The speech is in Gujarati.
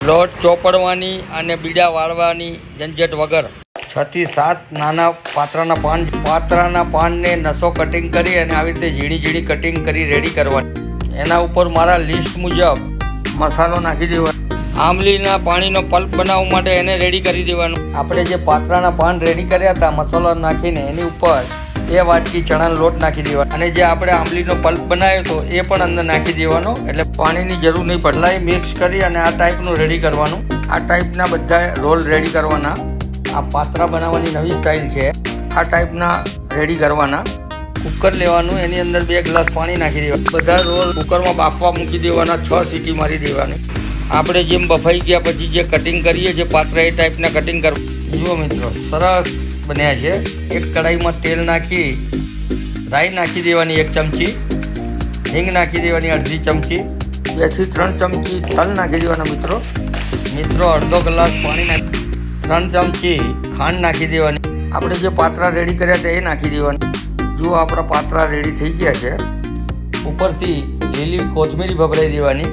લોટ ચોપડવાની અને બીડા વાળવાની ઝંઝટ વગર 6 થી 7 નાના પાત્રાના પાનને નસો કટિંગ કરી અને આવી રીતે ઝીણી કટિંગ કરી રેડી કરવાની। એના ઉપર મારા લિસ્ટ મુજબ મસાલો નાખી દેવાનો। આંબલીના પાણીનો પલ્પ બનાવવા માટે એને રેડી કરી દેવાનું। આપણે જે પાત્રાના પાન રેડી કર્યા હતા મસાલો નાખીને એની ઉપર 2 વાટકી ચણાનો લોટ નાખી દેવાનો અને જે આપણે આંબલીનો પલ્પ બનાવ્યો હતો એ પણ અંદર નાખી દેવાનો, એટલે પાણીની જરૂર નહીં પડે। મિક્સ કરી અને આ ટાઈપનું રેડી કરવાનું। આ ટાઈપના બધા રોલ રેડી કરવાના। આ પાત્રા બનાવવાની નવી સ્ટાઇલ છે। આ ટાઈપના રેડી કરવાના। કુકર લેવાનું, એની અંદર 2 ગ્લાસ પાણી નાખી દેવાનું। બધા રોલ કુકરમાં બાફવા મૂકી દેવાના, 6 સીટી મારી દેવાની। આપણે જેમ બફાઈ ગયા પછી જે કટિંગ કરીએ જે પાત્રા એ ટાઈપના કટિંગ કરવા। જુઓ મિત્રો, સરસ બન્યા છે। એક કઢાઈમાં તેલ નાખી રાઈ નાખી દેવાની 1 ચમચી, હિંગ નાખી દેવાની અડધી ચમચી, 2 થી 3 ચમચી તલ નાખી દેવાના મિત્રો અડધો ગ્લાસ પાણી નાખી, 3 ચમચી ખાંડ નાખી દેવાની। આપણે જે પાત્રા રેડી કર્યા હતા એ નાખી દેવાની। જો આપણા પાત્રા રેડી થઈ ગયા છે, ઉપરથી લીલી કોથમીરી ભભરાઈ દેવાની।